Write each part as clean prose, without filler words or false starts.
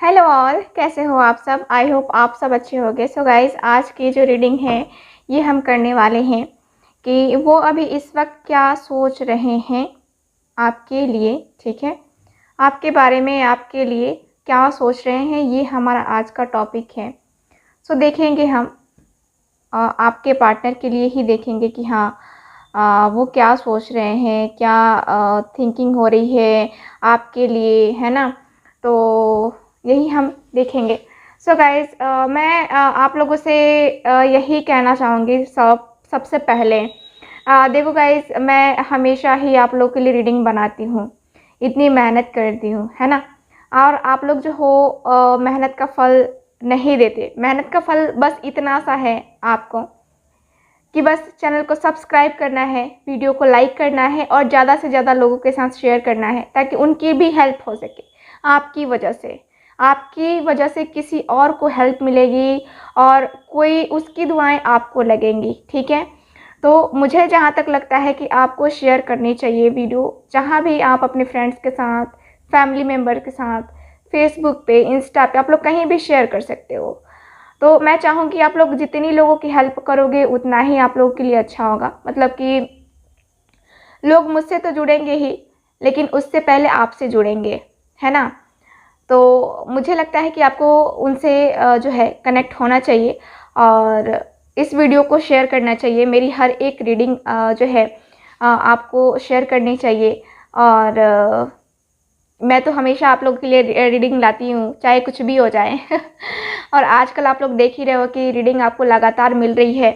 Hello all, कैसे हो आप सब। आई होप आप सब अच्छे होंगे। सो गाइस, आज की जो रीडिंग है ये हम करने वाले हैं कि वो अभी इस वक्त क्या सोच रहे हैं आपके लिए। ठीक है, आपके बारे में, आपके लिए क्या सोच रहे हैं, ये हमारा आज का टॉपिक है। सो देखेंगे हम आपके पार्टनर के लिए ही देखेंगे कि हाँ, वो क्या सोच रहे हैं, क्या थिंकिंग हो रही है आपके लिए, है ना। तो यही हम देखेंगे। सो गाइस, मैं आप लोगों से यही कहना चाहूँगी। सबसे पहले देखो गाइस, मैं हमेशा ही आप लोगों के लिए रीडिंग बनाती हूँ, इतनी मेहनत करती हूँ, है ना। और आप लोग जो हो मेहनत का फल नहीं देते। मेहनत का फल बस इतना सा है आपको कि बस चैनल को सब्सक्राइब करना है, वीडियो को लाइक करना है और ज़्यादा से ज़्यादा लोगों के साथ शेयर करना है, ताकि उनकी भी हेल्प हो सके। आपकी वजह से, आपकी वजह से किसी और को हेल्प मिलेगी और कोई उसकी दुआएं आपको लगेंगी। ठीक है, तो मुझे जहाँ तक लगता है कि आपको शेयर करनी चाहिए वीडियो, जहाँ भी आप अपने फ्रेंड्स के साथ, फैमिली मेम्बर के साथ, फेसबुक पे, इंस्टा पे, आप लोग कहीं भी शेयर कर सकते हो। तो मैं चाहूँगी आप लोग जितनी लोगों की हेल्प करोगे उतना ही आप लोगों के लिए अच्छा होगा। मतलब कि लोग मुझसे तो जुड़ेंगे ही, लेकिन उससे पहले आपसे जुड़ेंगे, है ना। तो मुझे लगता है कि आपको उनसे जो है कनेक्ट होना चाहिए और इस वीडियो को शेयर करना चाहिए। मेरी हर एक रीडिंग जो है आपको शेयर करनी चाहिए। और मैं तो हमेशा आप लोगों के लिए रीडिंग लाती हूँ, चाहे कुछ भी हो जाए। और आजकल आप लोग देख ही रहे हो कि रीडिंग आपको लगातार मिल रही है।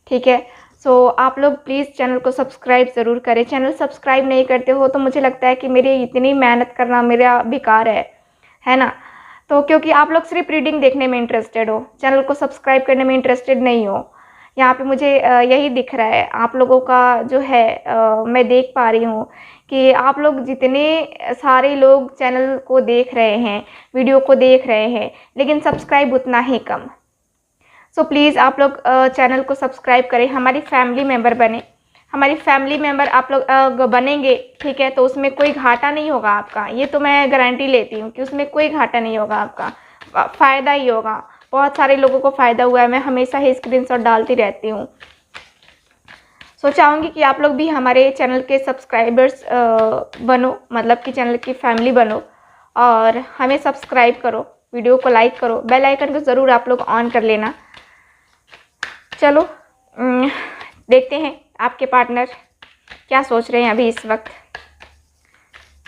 ठीक है, सो आप लोग प्लीज़ चैनल को सब्सक्राइब ज़रूर करें। चैनल सब्सक्राइब नहीं करते हो तो मुझे लगता है कि मेरी इतनी मेहनत करना मेरा बेकार है ना। तो क्योंकि आप लोग सिर्फ रीडिंग देखने में इंटरेस्टेड हो, चैनल को सब्सक्राइब करने में इंटरेस्टेड नहीं हो। यहाँ पे मुझे यही दिख रहा है आप लोगों का जो है, मैं देख पा रही हूँ कि आप लोग जितने सारे लोग चैनल को देख रहे हैं, वीडियो को देख रहे हैं, लेकिन सब्सक्राइब उतना ही कम। सो प्लीज़ आप लोग चैनल को सब्सक्राइब करें, हमारी फैमिली मेम्बर बने। हमारी फैमिली मेम्बर आप लोग बनेंगे, ठीक है, तो उसमें कोई घाटा नहीं होगा आपका। ये तो मैं गारंटी लेती हूँ कि उसमें कोई घाटा नहीं होगा आपका, फ़ायदा ही होगा। बहुत सारे लोगों को फ़ायदा हुआ है, मैं हमेशा ही स्क्रीनशॉट डालती रहती हूँ। सो चाहूँगी कि आप लोग भी हमारे चैनल के सब्सक्राइबर्स बनो, मतलब कि चैनल की फैमिली बनो और हमें सब्सक्राइब करो, वीडियो को लाइक करो, बेल आइकन को ज़रूर आप लोग ऑन कर लेना। चलो देखते हैं आपके पार्टनर क्या सोच रहे हैं अभी इस वक्त।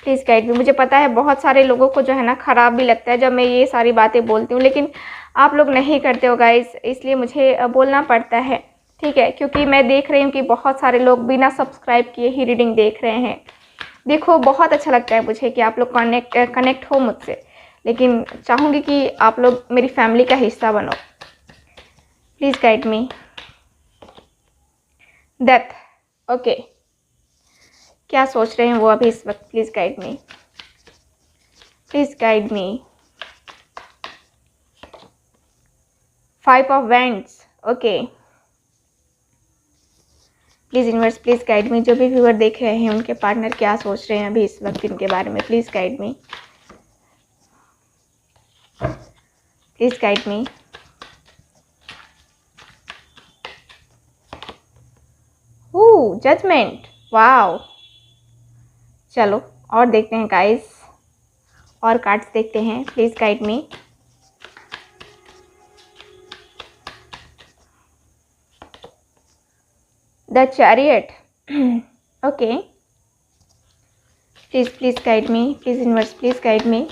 प्लीज़ गाइड मी। मुझे पता है बहुत सारे लोगों को जो है ना ख़राब भी लगता है जब मैं ये सारी बातें बोलती हूँ, लेकिन आप लोग नहीं करते हो गाइस, इसलिए मुझे बोलना पड़ता है। ठीक है, क्योंकि मैं देख रही हूँ कि बहुत सारे लोग बिना सब्सक्राइब किए ही रीडिंग देख रहे हैं। देखो, बहुत अच्छा लगता है मुझे कि आप लोग कनेक्ट हो मुझसे, लेकिन चाहूँगी कि आप लोग मेरी फैमिली का हिस्सा बनो। Please guide me. Death, okay, क्या सोच रहे हैं वो अभी इस वक्त। Please guide me, please guide me. 5 of wands, okay. Please universe, please guide मी। जो भी व्यूअर देख रहे हैं उनके पार्टनर क्या सोच रहे हैं अभी इस वक्त इनके बारे में। Please guide me, please guide me. Judgement, wow. चलो और देखते हैं गाइस, और कार्ड्स देखते हैं। Please guide me. The chariot, okay. Please guide me, please universe, please guide me.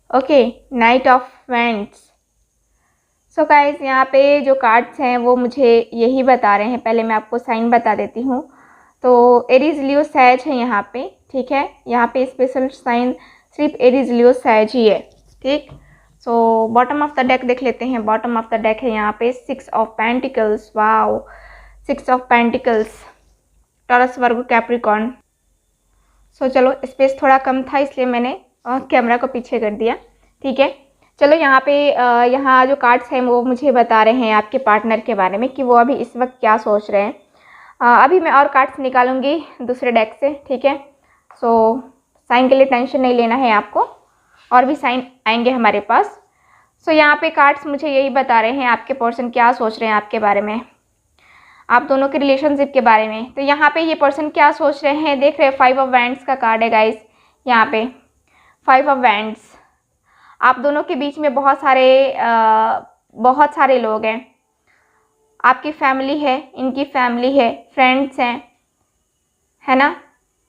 Okay, knight of wands. So guys, यहाँ पे जो कार्ड्स हैं वो मुझे यही बता रहे हैं। पहले मैं आपको साइन बता देती हूँ। तो एरीज, लियो, सैज है यहाँ पे। ठीक है, यहाँ पे स्पेशल साइन सिर्फ एरीज, लियो, सैज ही है। ठीक, so bottom of the deck देख लेते हैं। बॉटम ऑफ द डेक है यहाँ पे 6 of pentacles, wow, 6 of pentacles, Taurus, Virgo, Capricorn. So चलो, स्पेस थोड़ा कम था इसलिए मैंने कैमरा को पीछे कर दिया। ठीक है, चलो यहाँ पे यहाँ जो कार्ड्स हैं वो मुझे बता रहे हैं आपके पार्टनर के बारे में कि वो अभी इस वक्त क्या सोच रहे हैं। अभी मैं और कार्ड्स निकालूंगी दूसरे डेक से। ठीक है, सो साइन के लिए टेंशन नहीं लेना है आपको, और भी साइन आएंगे हमारे पास। सो यहाँ पे कार्ड्स मुझे यही बता रहे हैं आपके पर्सन क्या सोच रहे हैं आपके बारे में, आप दोनों के रिलेशनशिप के बारे में। तो यहाँ पे ये पर्सन क्या सोच रहे हैं, देख रहे हैं 5 ऑफ वैंड्स का कार्ड है गाइस। यहाँ पे 5 ऑफ वैंड्स, आप दोनों के बीच में बहुत सारे लोग हैं, आपकी फैमिली है, इनकी फैमिली है, फ्रेंड्स हैं, है ना,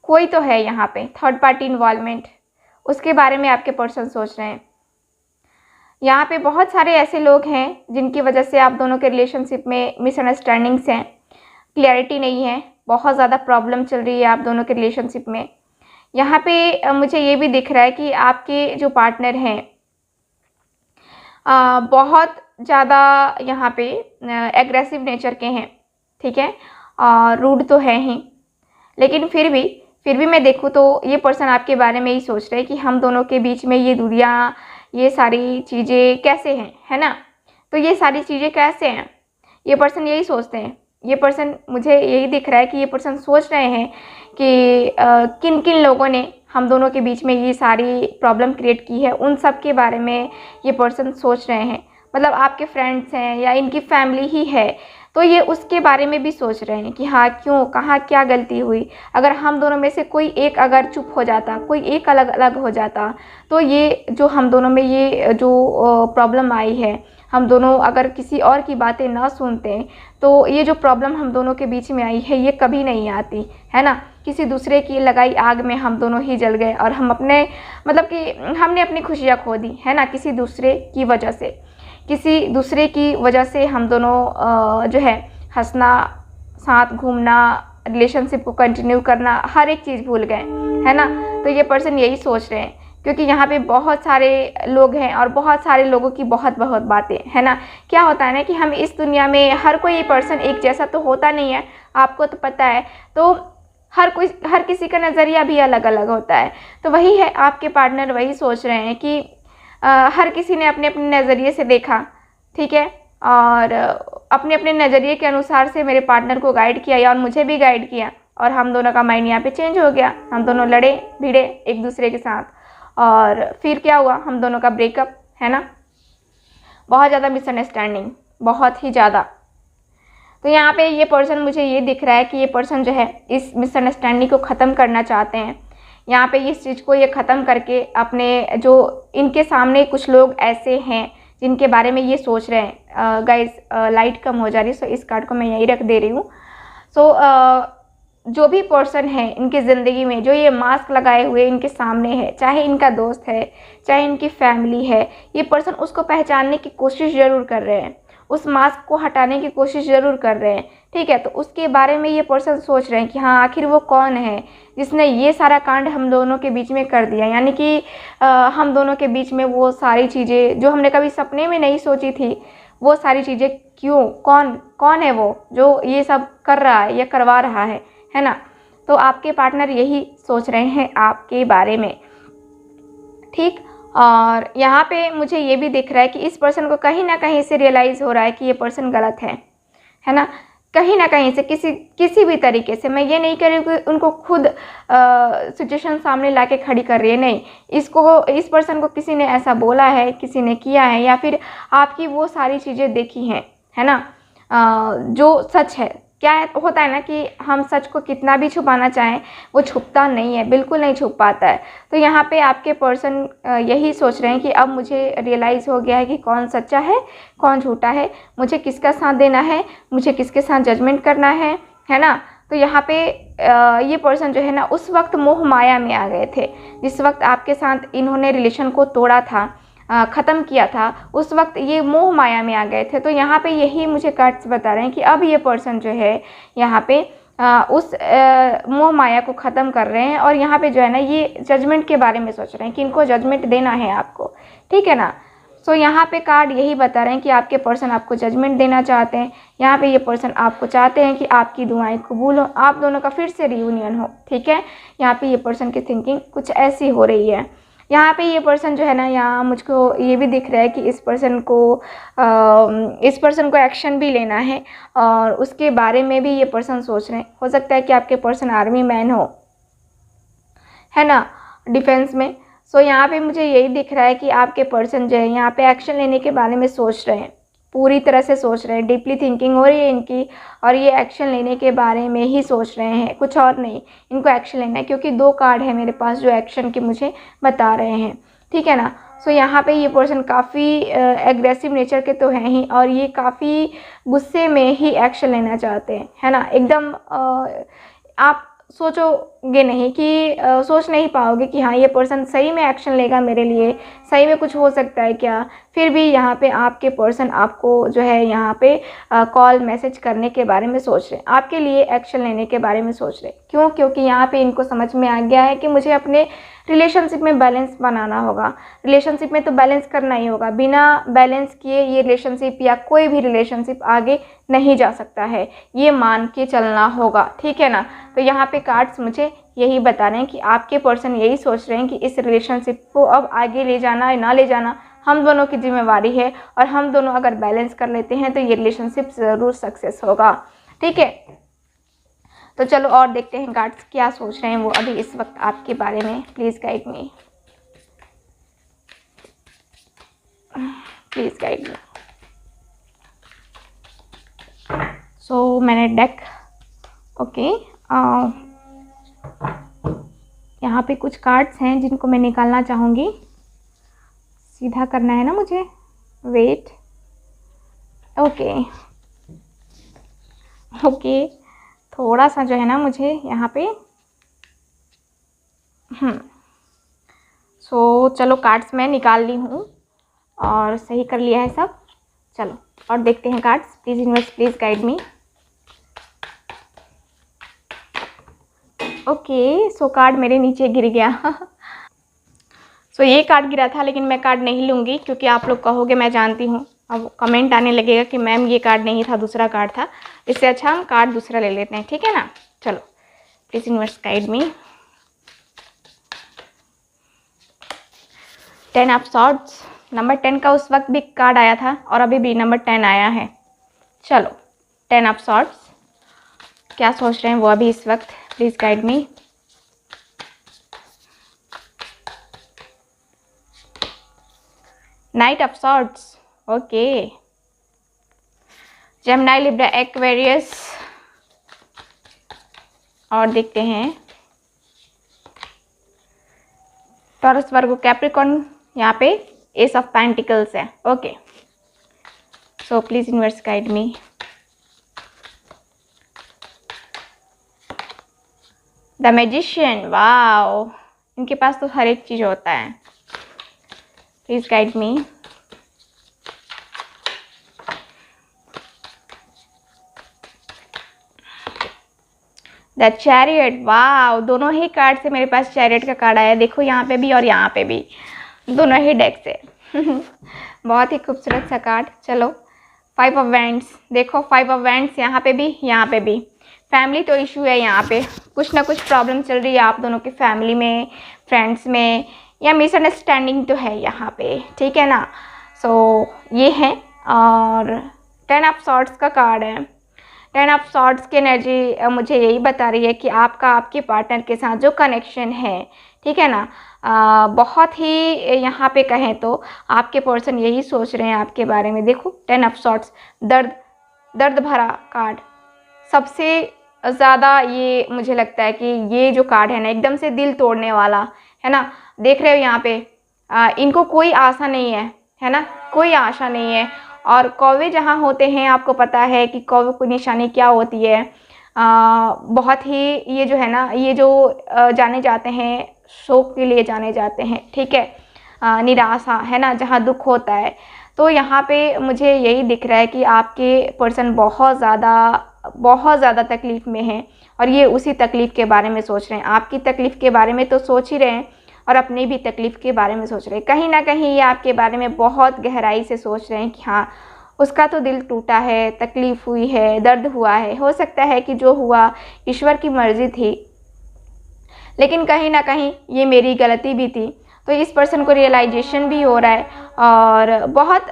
कोई तो है यहाँ पे, थर्ड पार्टी इन्वॉल्वमेंट, उसके बारे में आपके पर्सन सोच रहे हैं। यहाँ पे बहुत सारे ऐसे लोग हैं जिनकी वजह से आप दोनों के रिलेशनशिप में मिसअंडरस्टैंडिंग्स हैं, क्लैरिटी नहीं है, बहुत ज़्यादा प्रॉब्लम चल रही है आप दोनों के रिलेशनशिप में। यहाँ पे मुझे ये भी दिख रहा है कि आपके जो पार्टनर हैं बहुत ज़्यादा यहाँ पे एग्रेसिव नेचर के हैं, ठीक है, और रूड तो है ही, लेकिन फिर भी मैं देखूँ तो ये पर्सन आपके बारे में ही सोच रहे हैं कि हम दोनों के बीच में ये दूरियाँ, ये सारी चीज़ें कैसे हैं, है ना। तो ये सारी चीज़ें कैसे हैं, ये पर्सन यही सोचते हैं। ये पर्सन, मुझे यही दिख रहा है कि ये पर्सन सोच रहे हैं कि किन किन लोगों ने हम दोनों के बीच में ये सारी प्रॉब्लम क्रिएट की है, उन सब के बारे में ये पर्सन सोच रहे हैं। मतलब आपके फ्रेंड्स हैं या इनकी फैमिली ही है, तो ये उसके बारे में भी सोच रहे हैं कि हाँ क्यों, कहाँ क्या गलती हुई। अगर हम दोनों में से कोई एक अगर चुप हो जाता, कोई एक अलग अलग हो जाता, तो ये जो हम दोनों में ये जो प्रॉब्लम आई है, हम दोनों अगर किसी और की बातें ना सुनते, तो ये जो प्रॉब्लम हम दोनों के बीच में आई है ये कभी नहीं आती, है ना। किसी दूसरे की लगाई आग में हम दोनों ही जल गए, और हम अपने मतलब कि हमने अपनी खुशियाँ खो दी, है ना, किसी दूसरे की वजह से। किसी दूसरे की वजह से हम दोनों जो है हंसना, साथ घूमना, रिलेशनशिप को कंटिन्यू करना, हर एक चीज़ भूल गए, है ना। तो ये पर्सन यही सोच रहे हैं, क्योंकि यहाँ पे बहुत सारे लोग हैं और बहुत सारे लोगों की बहुत बातें, है ना। क्या होता है ना कि हम इस दुनिया में हर कोई पर्सन एक जैसा तो होता नहीं है, आपको तो पता है। तो हर किसी का नज़रिया भी अलग अलग होता है। तो वही है, आपके पार्टनर वही सोच रहे हैं कि हर किसी ने अपने अपने नज़रिए से देखा, ठीक है, और अपने अपने नज़रिए के अनुसार से मेरे पार्टनर को गाइड किया और मुझे भी गाइड किया, और हम दोनों का माइंड यहाँ पे चेंज हो गया। हम दोनों लड़े भिड़े एक दूसरे के साथ, और फिर क्या हुआ, हम दोनों का ब्रेकअप, है ना। बहुत ज़्यादा मिसअंडरस्टैंडिंग, बहुत ही ज़्यादा। तो यहाँ पे ये पर्सन, मुझे ये दिख रहा है कि ये पर्सन जो है इस मिसअंडरस्टैंडिंग को ख़त्म करना चाहते हैं। यहाँ पे इस चीज़ को ये ख़त्म करके अपने जो इनके सामने कुछ लोग ऐसे हैं जिनके बारे में ये सोच रहे हैं। गाइस लाइट कम हो जा रही है, सो इस कार्ड को मैं यहीं रख दे रही हूँ। सो जो भी पर्सन है इनकी ज़िंदगी में, जो ये मास्क लगाए हुए इनके सामने है, चाहे इनका दोस्त है, चाहे इनकी फैमिली है, ये पर्सन उसको पहचानने की कोशिश ज़रूर कर रहे हैं, उस मास्क को हटाने की कोशिश ज़रूर कर रहे हैं, ठीक है। तो उसके बारे में ये पर्सन सोच रहे हैं कि हाँ आखिर वो कौन है जिसने ये सारा कांड हम दोनों के बीच में कर दिया। यानी कि हम दोनों के बीच में वो सारी चीज़ें जो हमने कभी सपने में नहीं सोची थी, वो सारी चीज़ें क्यों, कौन है वो जो ये सब कर रहा है या करवा रहा है ना। तो आपके पार्टनर यही सोच रहे हैं आपके बारे में, ठीक। और यहाँ पे मुझे ये भी दिख रहा है कि इस पर्सन को कहीं ना कहीं से रियलाइज़ हो रहा है कि ये पर्सन गलत है ना, कहीं ना कहीं से, किसी भी तरीके से। मैं ये नहीं कह रही हूँ कि उनको खुद सिचुएशन सामने लाके खड़ी कर रही है, नहीं। इस पर्सन को किसी ने ऐसा बोला है, किसी ने किया है, या फिर आपकी वो सारी चीज़ें देखी हैं, है ना। जो सच है, क्या होता है ना कि हम सच को कितना भी छुपाना चाहें वो छुपता नहीं है, बिल्कुल नहीं छुप पाता है। तो यहाँ पे आपके पर्सन यही सोच रहे हैं कि अब मुझे रियलाइज़ हो गया है कि कौन सच्चा है, कौन झूठा है, मुझे किसका साथ देना है, मुझे किसके साथ जजमेंट करना है ना। तो यहाँ पे ये पर्सन जो है ना उस वक्त मोह माया में आ गए थे, जिस वक्त आपके साथ इन्होंने रिलेशन को तोड़ा था, ख़त्म किया था, उस वक्त ये मोह माया में आ गए थे। तो यहाँ पे यही मुझे कार्ड्स बता रहे हैं कि अब ये पर्सन जो है यहाँ पे उस मोह माया को ख़त्म कर रहे हैं, और यहाँ पे जो है ना ये जजमेंट के बारे में सोच रहे हैं कि इनको जजमेंट देना है आपको, ठीक है ना। सो यहाँ पे कार्ड यही बता रहे हैं कि आपके पर्सन आपको जजमेंट देना चाहते हैं। यहाँ पे ये पर्सन आपको चाहते हैं कि आपकी दुआएं कबूल हो, आप दोनों का फिर से रियूनियन हो, ठीक है। यहाँ पे ये पर्सन की थिंकिंग कुछ ऐसी हो रही है। यहाँ पे ये पर्सन जो है ना, यहाँ मुझको ये भी दिख रहा है कि इस पर्सन को एक्शन भी लेना है, और उसके बारे में भी ये पर्सन सोच रहे हैं। हो सकता है कि आपके पर्सन आर्मी मैन हो, है ना, डिफेंस में। सो यहाँ पे मुझे यही दिख रहा है कि आपके पर्सन जो है यहाँ पे एक्शन लेने के बारे में सोच रहे हैं, पूरी तरह से सोच रहे हैं, डीपली थिंकिंग हो रही है इनकी, और ये एक्शन लेने के बारे में ही सोच रहे हैं, कुछ और नहीं। इनको एक्शन लेना है क्योंकि 2 कार्ड है मेरे पास जो एक्शन के मुझे बता रहे हैं, ठीक है ना। सो यहाँ पे ये पर्सन काफ़ी एग्रेसिव नेचर के तो हैं ही, और ये काफ़ी गुस्से में ही एक्शन लेना चाहते हैं, है ना। एकदम आप सोचोगे नहीं कि सोच नहीं पाओगे कि हाँ ये पर्सन सही में एक्शन लेगा मेरे लिए, सही में कुछ हो सकता है क्या। फिर भी यहाँ पे आपके पर्सन आपको जो है यहाँ पे कॉल मैसेज करने के बारे में सोच रहे हैं, आपके लिए एक्शन लेने के बारे में सोच रहे हैं। क्यों? क्योंकि यहाँ पे इनको समझ में आ गया है कि मुझे अपने रिलेशनशिप में बैलेंस बनाना होगा। रिलेशनशिप में तो बैलेंस करना ही होगा, बिना बैलेंस किए ये रिलेशनशिप या कोई भी रिलेशनशिप आगे नहीं जा सकता है, ये मान के चलना होगा, ठीक है ना। तो यहाँ पे कार्ड्स मुझे यही बता रहे हैं कि आपके पर्सन यही सोच रहे हैं कि इस रिलेशनशिप को अब आगे ले जाना या ना ले जाना हम दोनों की जिम्मेवारी है, और हम दोनों अगर बैलेंस कर लेते हैं तो ये रिलेशनशिप ज़रूर सक्सेस होगा, ठीक है। तो चलो और देखते हैं कार्ड्स क्या सोच रहे हैं वो अभी इस वक्त आपके बारे में। Please guide me, please guide me. So मैंने डेक, ओके, यहाँ पे कुछ कार्ड्स हैं जिनको मैं निकालना चाहूँगी। सीधा करना है ना मुझे, वेट, ओके ओके, थोड़ा सा जो है ना मुझे यहाँ पे सो चलो कार्ड्स मैं निकाल ली हूँ और सही कर लिया है सब। चलो और देखते हैं cards. Please universe please guide me. Okay, so card मेरे नीचे गिर गया सो ये कार्ड गिरा था, लेकिन मैं कार्ड नहीं लूँगी क्योंकि आप लोग कहोगे, मैं जानती हूँ, अब कमेंट आने लगेगा कि मैम ये कार्ड नहीं था, दूसरा कार्ड था। इससे अच्छा हम कार्ड दूसरा ले लेते हैं, ठीक है ना। चलो please universe guide me. 10 of swords, number 10 का उस वक्त भी कार्ड आया था और अभी भी नंबर 10 आया है। चलो 10 ऑफ सॉर्ड्स क्या सोच रहे हैं वो अभी इस वक्त, please guide me. Night of swords, okay, Gemini, Libra, Aquarius, और देखते हैं टॉरस, वर्गो, कैप्रिकॉर्न, यहाँ पे एस ऑफ पेंटिकल्स है। Okay, so please universe guide me. The magician, wow, इनके पास तो हर एक चीज़ होता है। Please guide me. The chariot, wow, दोनों ही कार्ड से मेरे पास चैरियट का कार्ड आया। देखो यहाँ पे भी और यहाँ पे भी, दोनों ही डेक से बहुत ही खूबसूरत सा कार्ड। चलो 5 ऑफ वैंड्स, देखो 5 ऑफ वैंड्स यहाँ पे भी, यहाँ पे भी। फैमिली तो इशू है, यहाँ पे कुछ ना कुछ प्रॉब्लम चल रही है आप दोनों की फैमिली में, फ्रेंड्स में, या मिसअंडरस्टैंडिंग तो है यहाँ पे, ठीक है ना। सो ये है, और 10 ऑफ सॉर्ड्स का कार्ड है। 10 ऑफ सॉर्ड्स की एनर्जी मुझे यही बता रही है कि आपका आपके पार्टनर के साथ जो कनेक्शन है, ठीक है ना, बहुत ही यहाँ पे कहें तो आपके पर्सन यही सोच रहे हैं आपके बारे में। देखो 10 ऑफ सॉर्ड्स, दर्द भरा कार्ड सबसे ज़्यादा, ये मुझे लगता है कि ये जो कार्ड है ना एकदम से दिल तोड़ने वाला है ना। देख रहे हो यहाँ पे इनको कोई आशा नहीं है ना, कोई आशा नहीं है। और कौवे जहाँ होते हैं आपको पता है कि कौवे की निशानी क्या होती है, बहुत ही ये जो है ना, ये जो जाने जाते हैं, शोक के लिए जाने जाते हैं, ठीक है, निराशा है ना, जहाँ दुख होता है। तो यहाँ पे मुझे यही दिख रहा है कि आपके पर्सन बहुत ज़्यादा तकलीफ़ में हैं, और ये उसी तकलीफ़ के बारे में सोच रहे हैं। आपकी तकलीफ़ के बारे में तो सोच ही रहे हैं और अपनी भी तकलीफ़ के बारे में सोच रहे हैं। कहीं ना कहीं ये आपके बारे में बहुत गहराई से सोच रहे हैं कि हाँ उसका तो दिल टूटा है, तकलीफ़ हुई है, दर्द हुआ है। हो सकता है कि जो हुआ ईश्वर की मर्ज़ी थी, लेकिन कहीं ना कहीं ये मेरी गलती भी थी। तो इस पर्सन को रियलाइजेशन भी हो रहा है और बहुत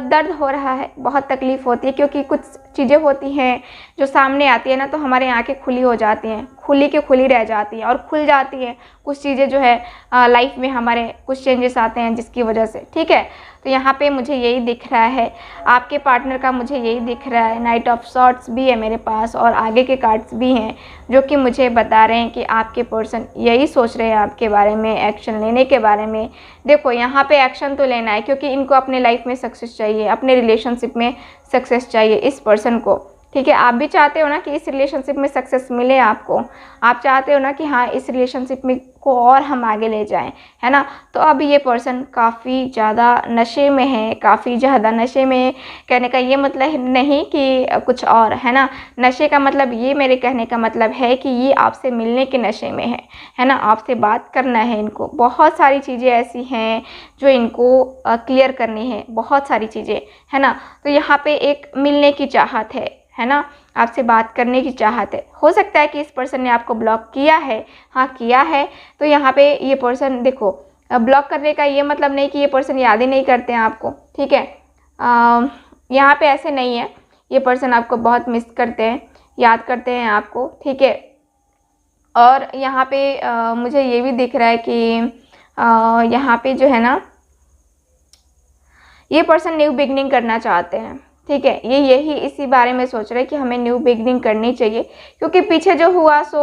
दर्द हो रहा है, बहुत तकलीफ़ होती है, क्योंकि कुछ चीज़ें होती हैं जो सामने आती है ना, तो हमारी आंखें खुली हो जाती हैं, खुली की खुली रह जाती हैं और खुल जाती हैं कुछ चीज़ें जो है लाइफ में हमारे कुछ चेंजेस आते हैं जिसकी वजह से। ठीक है, तो यहाँ पे मुझे यही दिख रहा है, आपके पार्टनर का मुझे यही दिख रहा है। नाइट ऑफ सॉर्ड्स भी है मेरे पास और आगे के कार्ड्स भी हैं जो कि मुझे बता रहे हैं कि आपके पर्सन यही सोच रहे हैं आपके बारे में, एक्शन लेने के बारे में। देखो यहाँ पे एक्शन तो लेना है क्योंकि इनको अपने लाइफ में सक्सेस चाहिए, अपने रिलेशनशिप में सक्सेस चाहिए इस पर्सन को। ठीक है, आप भी चाहते हो ना कि इस रिलेशनशिप में सक्सेस मिले आपको, आप चाहते हो ना कि हाँ इस रिलेशनशिप में को और हम आगे ले जाएं, है ना। तो अब ये पर्सन काफ़ी ज़्यादा नशे में है, काफ़ी ज़्यादा नशे में। कहने का ये मतलब नहीं कि कुछ और, है ना। नशे का मतलब ये मेरे कहने का मतलब है कि ये आपसे मिलने के नशे में है ना। आपसे बात करना है इनको, बहुत सारी चीज़ें ऐसी हैं जो इनको क्लियर करनी है, बहुत सारी चीज़ें, है ना। तो यहाँ पे एक मिलने की चाहत है ना, आपसे बात करने की चाहत है। हो सकता है कि इस पर्सन ने आपको ब्लॉक किया है, हाँ किया है। तो यहाँ पे ये पर्सन देखो, ब्लॉक करने का ये मतलब नहीं कि ये पर्सन याद ही नहीं करते हैं आपको। ठीक है, यहाँ पे ऐसे नहीं है, ये पर्सन आपको बहुत मिस करते हैं, याद करते हैं आपको। ठीक है, और यहाँ पे मुझे ये भी दिख रहा है कि यहाँ पे जो है ना, ये पर्सन न्यू बिगनिंग करना चाहते हैं। ठीक है, ये यही इसी बारे में सोच रहे हैं कि हमें न्यू बिगनिंग करनी चाहिए क्योंकि पीछे जो हुआ सो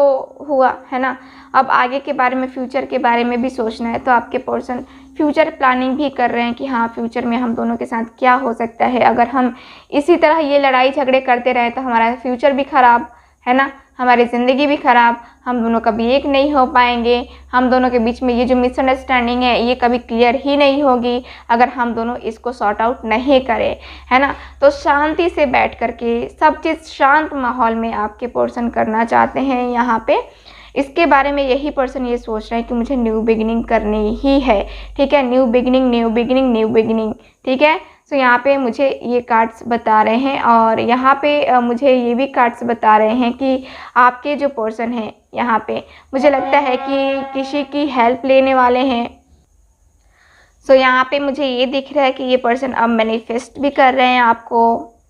हुआ, है ना। अब आगे के बारे में, फ्यूचर के बारे में भी सोचना है। तो आपके पर्सन फ्यूचर प्लानिंग भी कर रहे हैं कि हाँ फ्यूचर में हम दोनों के साथ क्या हो सकता है। अगर हम इसी तरह ये लड़ाई झगड़े करते रहे तो हमारा फ्यूचर भी ख़राब, है ना, हमारी ज़िंदगी भी ख़राब, हम दोनों कभी एक नहीं हो पाएंगे। हम दोनों के बीच में ये जो मिसअंडरस्टैंडिंग है ये कभी क्लियर ही नहीं होगी अगर हम दोनों इसको सॉर्ट आउट नहीं करें, है ना। तो शांति से बैठ करके सब चीज़ शांत माहौल में आपके पर्सन करना चाहते हैं यहाँ पे। इसके बारे में यही पर्सन ये सोच रहे हैं कि मुझे न्यू बिगिनिंग करनी ही है। ठीक है, new beginning, new beginning, new beginning. ठीक है, तो यहाँ पे मुझे ये कार्ड्स बता रहे हैं और यहाँ पे मुझे ये भी कार्ड्स बता रहे हैं कि आपके जो पर्सन हैं यहाँ पे मुझे लगता है कि किसी की हेल्प लेने वाले हैं। सो यहाँ पे मुझे ये दिख रहा है कि ये पर्सन अब मैनिफेस्ट भी कर रहे हैं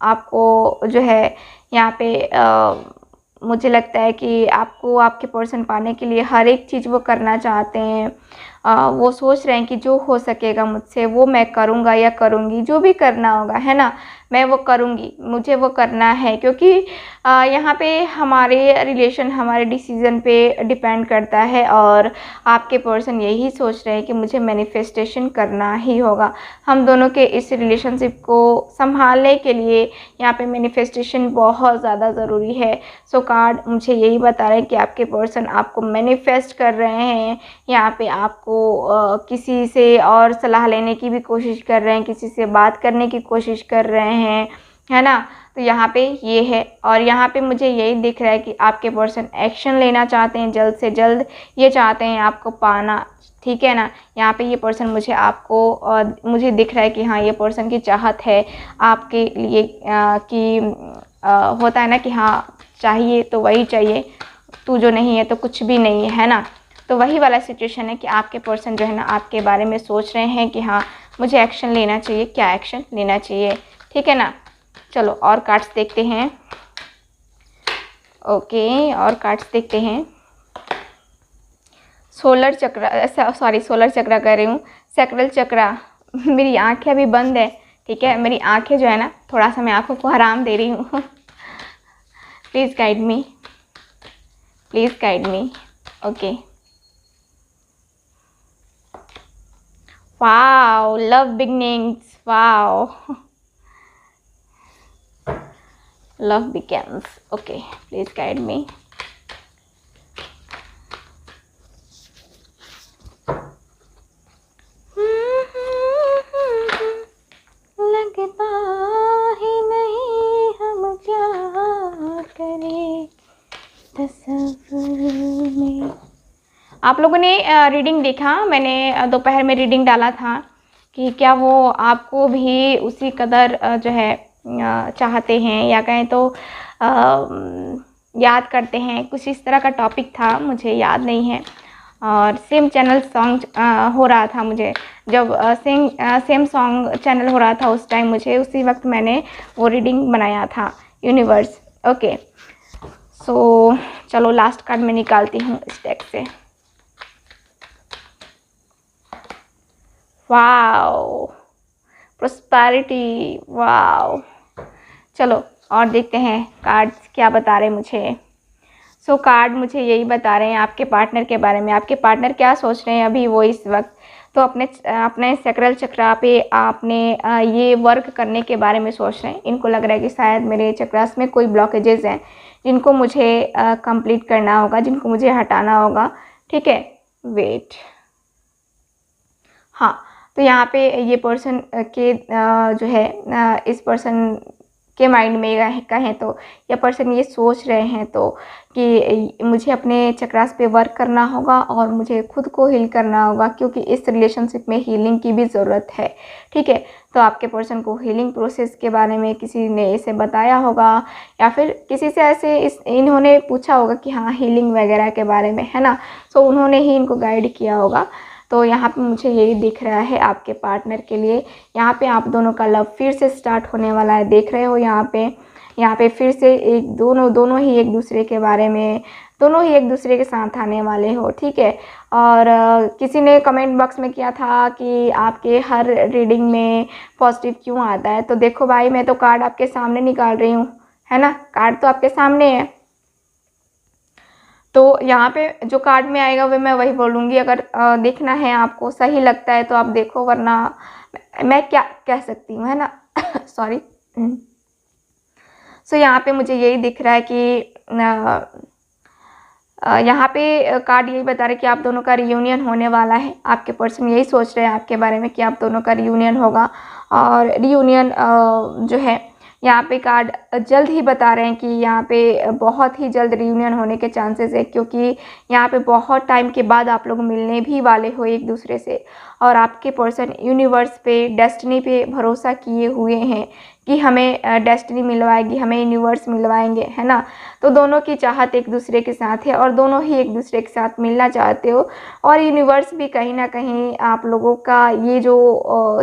आपको जो है यहाँ पे मुझे लगता है कि आपको आपके पर्सन पाने के लिए हर एक चीज़ वो करना चाहते हैं। वो सोच रहे हैं कि जो हो सकेगा मुझसे वो मैं करूँगा या करूँगी, जो भी करना होगा, है ना, मैं वो करूँगी, मुझे वो करना है। क्योंकि यहाँ पे हमारे रिलेशन हमारे डिसीज़न पे डिपेंड करता है और आपके पर्सन यही सोच रहे हैं कि मुझे मैनिफेस्टेशन करना ही होगा। हम दोनों के इस रिलेशनशिप को संभालने के लिए यहाँ पे मैनिफेस्टेशन बहुत ज़्यादा ज़रूरी है। सो कार्ड मुझे यही बता रहे हैं कि आपके पर्सन आपको मैनिफेस्ट कर रहे हैं। यहाँ पे आपको किसी से और सलाह लेने की भी कोशिश कर रहे हैं, किसी से बात करने की कोशिश कर रहे हैं, है ना। तो यहाँ पे ये है और यहाँ पे मुझे यही दिख रहा है कि आपके पर्सन एक्शन लेना चाहते हैं, जल्द से जल्द ये चाहते हैं आपको पाना। ठीक है ना, यहाँ पे ये पर्सन मुझे दिख रहा है कि हाँ ये पर्सन की चाहत है आपके लिए कि होता है ना कि हाँ चाहिए तो वही चाहिए, तू जो नहीं है तो कुछ भी नहीं है ना। तो वही वाला सिचुएशन है कि आपके पर्सन जो है ना आपके बारे में सोच रहे हैं कि हाँ मुझे एक्शन लेना चाहिए, क्या एक्शन लेना चाहिए। ठीक है ना, चलो और कार्ड्स देखते हैं। ओके, और कार्ड्स देखते हैं। सोलर चक्र कह रही हूँ, सैक्रल चक्र। मेरी आंखें अभी बंद है, ठीक है, मेरी आंखें जो है ना थोड़ा सा मैं आंखों को आराम दे रही हूँ। Please guide me, please guide me. Okay, wow, love beginnings, wow, love begins. Okay, please guide me. लगता ही नहीं हम क्या करें तसव्वुर में। आप लोगों ने रीडिंग देखा, मैंने दोपहर में रीडिंग डाला था कि क्या वो आपको भी उसी कदर जो है चाहते हैं या कहें तो याद करते हैं, कुछ इस तरह का टॉपिक था, मुझे याद नहीं है। और सेम चैनल सॉन्ग हो रहा था, मुझे जब सेम सॉन्ग चैनल हो रहा था उस टाइम मुझे उसी वक्त मैंने वो रीडिंग बनाया था यूनिवर्स। ओके, सो चलो लास्ट कार्ड मैं निकालती हूँ इस डेक से। Wow, prosperity, wow. चलो और देखते हैं कार्ड्स क्या बता रहे हैं मुझे। सो कार्ड मुझे यही बता रहे हैं आपके पार्टनर के बारे में। आपके पार्टनर क्या सोच रहे हैं अभी वो इस वक्त, तो अपने सैक्रल चक्रा पे आपने ये वर्क करने के बारे में सोच रहे हैं। इनको लग रहा है कि शायद मेरे चक्रास में कोई ब्लॉकेजेस हैं जिनको मुझे कंप्लीट करना होगा, जिनको मुझे हटाना होगा। ठीक है, वेट। हाँ, तो यहाँ पे ये पर्सन के जो है इस पर्सन के माइंड में कहें तो यह पर्सन ये सोच रहे हैं तो कि मुझे अपने चक्रास पे वर्क करना होगा और मुझे खुद को हील करना होगा, क्योंकि इस रिलेशनशिप में हीलिंग की भी ज़रूरत है। ठीक है, तो आपके पर्सन को हीलिंग प्रोसेस के बारे में किसी ने इसे बताया होगा, या फिर किसी से ऐसे इन्होंने पूछा होगा कि हाँ हीलिंग वगैरह के बारे में, है ना। सो उन्होंने ही इनको गाइड किया होगा। तो यहाँ पे मुझे यही दिख रहा है आपके पार्टनर के लिए। यहाँ पे आप दोनों का लव फिर से स्टार्ट होने वाला है, देख रहे हो। यहाँ पे फिर से दोनों ही एक दूसरे के बारे में, दोनों ही एक दूसरे के साथ आने वाले हो। ठीक है, और किसी ने कमेंट बॉक्स में किया था कि आपके हर रीडिंग में पॉजिटिव क्यों आता है। तो देखो भाई, मैं तो कार्ड आपके सामने निकाल रही हूँ, है ना, कार्ड तो आपके सामने है। तो यहाँ पे जो कार्ड में आएगा वो मैं वही बोलूँगी। अगर देखना है आपको, सही लगता है तो आप देखो, वरना मैं क्या कह सकती हूँ, है ना। सॉरी। सो यहाँ पे मुझे यही दिख रहा है कि यहाँ पे कार्ड यही बता रहे कि आप दोनों का रियूनियन होने वाला है। आपके पर्सन यही सोच रहे हैं आपके बारे में कि आप दोनों का रियूनियन होगा, और रियूनियन जो है यहाँ पे कार्ड जल्द ही बता रहे हैं कि यहाँ पे बहुत ही जल्द रियूनियन होने के चांसेस है, क्योंकि यहाँ पे बहुत टाइम के बाद आप लोग मिलने भी वाले हो एक दूसरे से। और आपके पर्सन यूनिवर्स पे, डेस्टिनी पे भरोसा किए हुए हैं कि हमें डेस्टिनी मिलवाएगी, हमें यूनिवर्स मिलवाएंगे, है ना। तो दोनों की चाहत एक दूसरे के साथ है और दोनों ही एक दूसरे के साथ मिलना चाहते हो। और यूनिवर्स भी कहीं ना कहीं आप लोगों का ये जो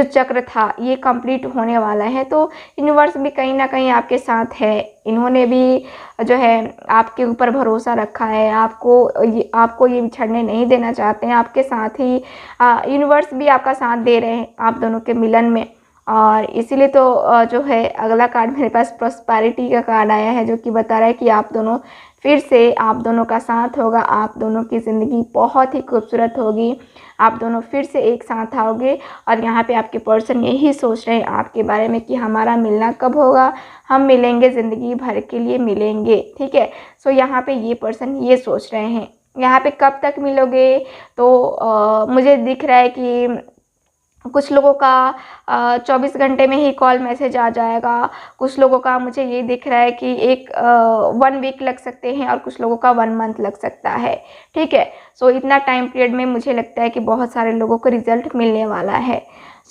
चक्र था ये कंप्लीट होने वाला है। तो यूनिवर्स भी कहीं ना कहीं आपके साथ है। इन्होंने भी जो है आपके ऊपर भरोसा रखा है, आपको ये बिछड़ने नहीं देना चाहते हैं। आपके साथ ही यूनिवर्स भी आपका साथ दे रहे हैं आप दोनों के मिलन में। और इसीलिए तो जो है अगला कार्ड मेरे पास प्रॉस्पेरिटी का कार्ड आया है, जो कि बता रहा है कि आप दोनों फिर से, आप दोनों का साथ होगा, आप दोनों की ज़िंदगी बहुत ही खूबसूरत होगी, आप दोनों फिर से एक साथ आओगे। और यहाँ पे आपके पर्सन यही सोच रहे हैं आपके बारे में कि हमारा मिलना कब होगा, हम मिलेंगे, ज़िंदगी भर के लिए मिलेंगे। ठीक है, सो यहाँ पे ये पर्सन ये सोच रहे हैं। यहाँ पे कब तक मिलोगे, तो मुझे दिख रहा है कि कुछ लोगों का 24 घंटे में ही कॉल मैसेज आ जाएगा। कुछ लोगों का मुझे ये दिख रहा है कि 1 वीक लग सकते हैं, और कुछ लोगों का 1 मंथ लग सकता है। ठीक है, सो इतना टाइम पीरियड में मुझे लगता है कि बहुत सारे लोगों को रिजल्ट मिलने वाला है।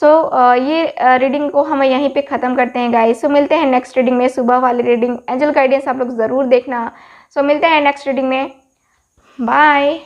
सो ये रीडिंग को हम यहीं पे ख़त्म करते हैं गाइस। सो मिलते हैं नेक्स्ट रीडिंग में। सुबह वाली रीडिंग एंजल गाइडेंस आप लोग ज़रूर देखना। सो मिलते हैं नेक्स्ट रीडिंग में। बाय।